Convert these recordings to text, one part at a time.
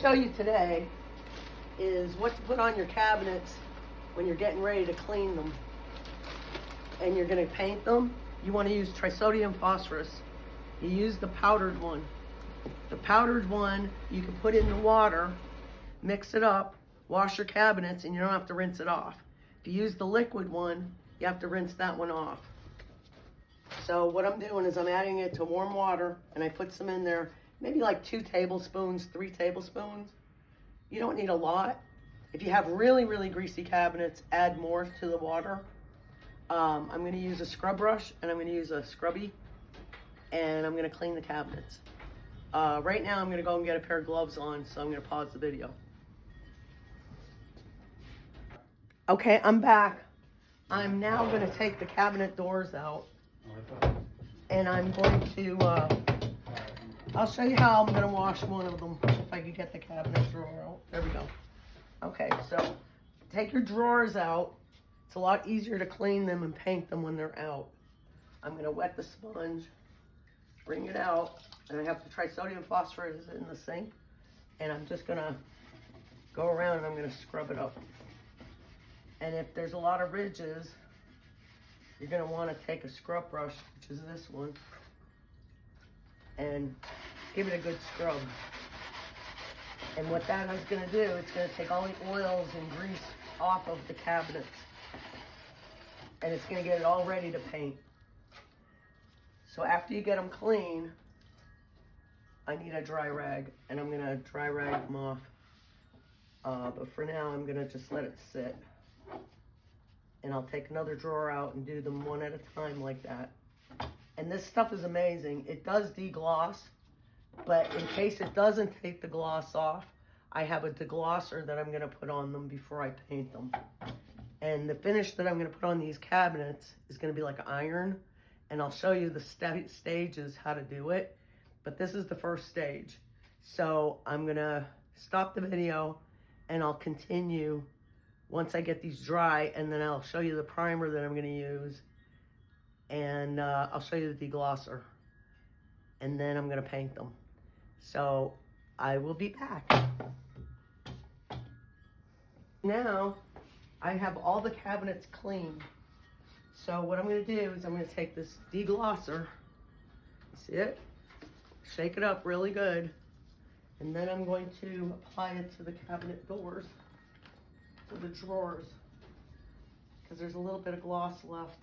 show you today is what to put on your cabinets when you're getting ready to clean them and you're going to paint them. You want to use trisodium phosphorus. You use the powdered one. The powdered one you can put in the water, mix it up, wash your cabinets, and you don't have to rinse it off. If you use the liquid one, you have to rinse that one off. So what I'm doing is I'm adding it to warm water, and I put some in there, maybe like 2 tablespoons, 3 tablespoons. You don't need a lot. If you have really, really greasy cabinets, add more to the water. I'm going to use a scrub brush, and I'm going to use a scrubby, and I'm going to clean the cabinets. Right now, I'm going to go and get a pair of gloves on, so I'm going to pause the video. Okay, I'm back. I'm now going to take the cabinet doors out, and I'm going to, I'll show you how I'm going to wash one of them, if I can get the cabinet drawer out. There we go. Okay, so take your drawers out. It's a lot easier to clean them and paint them when they're out. I'm going to wet the sponge, bring it out, and I have the trisodium phosphorus in the sink, and I'm just going to go around and I'm going to scrub it up. And if there's a lot of ridges, you're going to want to take a scrub brush, which is this one, and give it a good scrub. And what that is going to do, it's going to take all the oils and grease off of the cabinets. And it's going to get it all ready to paint. So after you get them clean, I need a dry rag, and I'm going to dry rag them off. But for now, I'm going to just let it sit. And I'll take another drawer out and do them one at a time like that. And this stuff is amazing. It does degloss, but in case it doesn't take the gloss off, I have a deglosser that I'm going to put on them before I paint them. And the finish that I'm going to put on these cabinets is going to be like iron. And I'll show you the stages how to do it. But this is the first stage. So I'm going to stop the video and I'll continue once I get these dry. And then I'll show you the primer that I'm going to use. And I'll show you the deglosser. And then I'm going to paint them. So I will be back. Now, I have all the cabinets clean. So what I'm going to do is I'm going to take this deglosser, see it? Shake it up really good. And then I'm going to apply it to the cabinet doors, to the drawers, because there's a little bit of gloss left.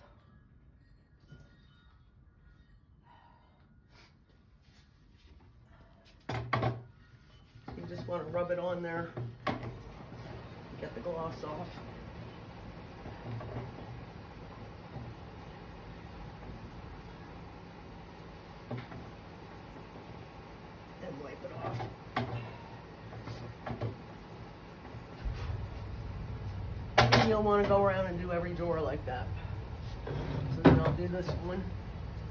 You just want to rub it on there, get the gloss off. And wipe it off. And you'll want to go around and do every drawer like that. So then I'll do this one.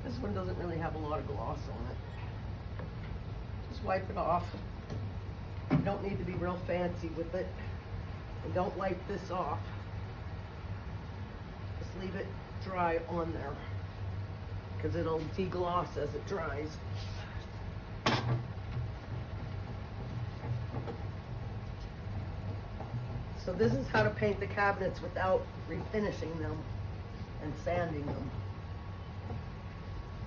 This one doesn't really have a lot of gloss on it. Just wipe it off. You don't need to be real fancy with it. And don't wipe this off. Just leave it dry on there, because it'll degloss as it dries. So this is how to paint the cabinets without refinishing them and sanding them.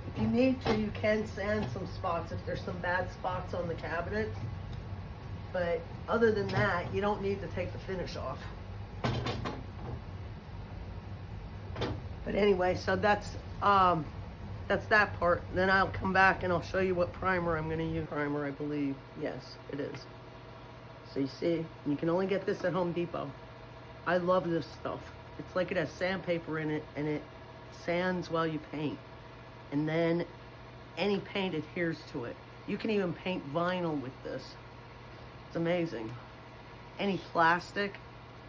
If you need to, you can sand some spots if there's some bad spots on the cabinets. But other than that, you don't need to take the finish off. But anyway, so that's that part. Then I'll come back and I'll show you what primer I'm going to use. Primer, I believe. Yes, it is. So you see, you can only get this at Home Depot. I love this stuff. It's like it has sandpaper in it, and it sands while you paint. And then any paint adheres to it. You can even paint vinyl with this. It's amazing. Any plastic,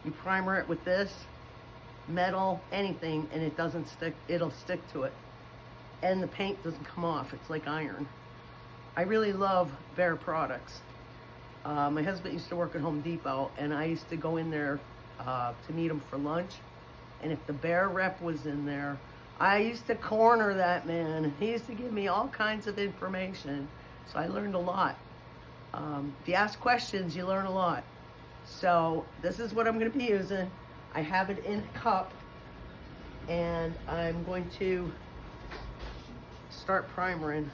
you primer it with this, metal, anything, and it doesn't stick. It'll stick to it. And the paint doesn't come off. It's like iron. I really love Behr products. My husband used to work at Home Depot, and I used to go in there to meet him for lunch. And if the Behr rep was in there, I used to corner that man. He used to give me all kinds of information, so I learned a lot. If you ask questions, you learn a lot. So this is what I'm going to be using. I have it in a cup, and I'm going to start primering.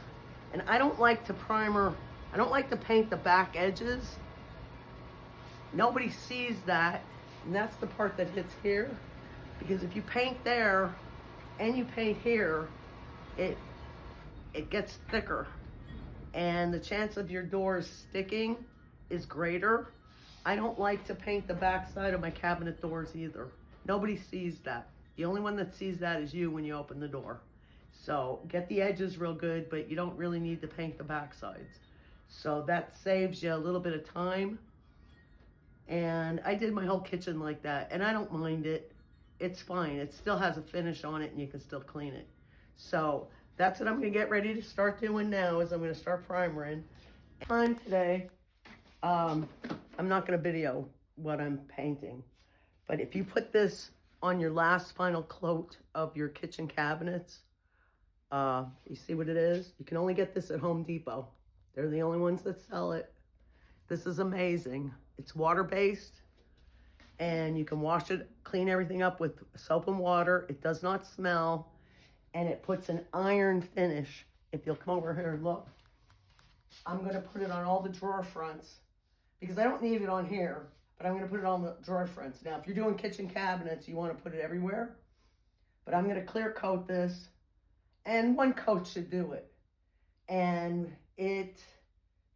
And I don't like to primer, I don't like to paint the back edges. Nobody sees that, and that's the part that hits here. Because if you paint there and you paint here, it gets thicker, and the chance of your doors sticking is greater. I don't like to paint the back side of my cabinet doors either. Nobody sees that. The only one that sees that is you when you open the door. So get the edges real good, but you don't really need to paint the back sides. So that saves you a little bit of time. And I did my whole kitchen like that, and I don't mind it. It's fine. It still has a finish on it, and you can still clean it. So that's what I'm going to get ready to start doing now, is I'm going to start primering. Time today, I'm not going to video what I'm painting, but if you put this on your last final coat of your kitchen cabinets, you see what it is? You can only get this at Home Depot. They're the only ones that sell it. This is amazing. It's water-based, and you can wash it, clean everything up with soap and water. It does not smell, and it puts an iron finish. If you'll come over here and look, I'm going to put it on all the drawer fronts, because I don't need it on here, but I'm going to put it on the drawer fronts. Now, if you're doing kitchen cabinets, you want to put it everywhere, but I'm going to clear coat this, and one coat should do it. And it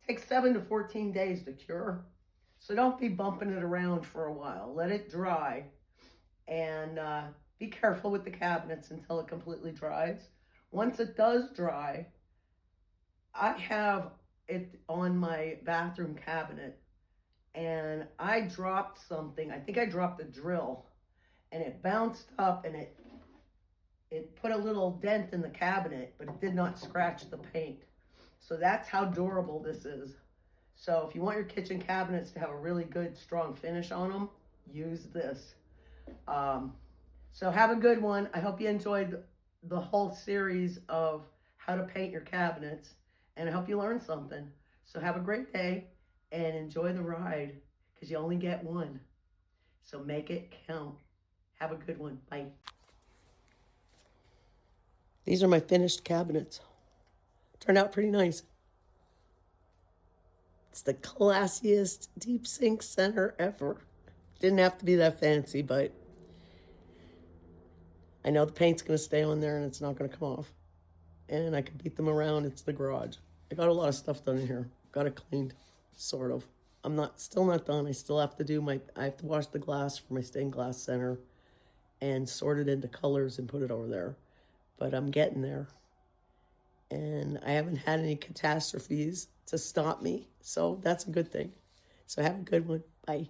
takes 7 to 14 days to cure, so don't be bumping it around for a while. Let it dry, and be careful with the cabinets until it completely dries. Once it does dry, I have it on my bathroom cabinet, and I dropped something. I think I dropped a drill, and it bounced up, and it put a little dent in the cabinet, but it did not scratch the paint. So that's how durable this is. So if you want your kitchen cabinets to have a really good, strong finish on them, use this. So have a good one. I hope you enjoyed the whole series of how to paint your cabinets, and I hope you learned something. So have a great day and enjoy the ride, because you only get one. So make it count. Have a good one. Bye. These are my finished cabinets. Turned out pretty nice. It's the classiest deep sink center ever. Didn't have to be that fancy, but I know the paint's going to stay on there and it's not going to come off. And I can beat them around. It's the garage. I got a lot of stuff done in here. Got it cleaned, sort of. I'm still not done. I still have to do I have to wash the glass for my stained glass center and sort it into colors and put it over there. But I'm getting there. And I haven't had any catastrophes to stop me. So that's a good thing. So have a good one. Bye.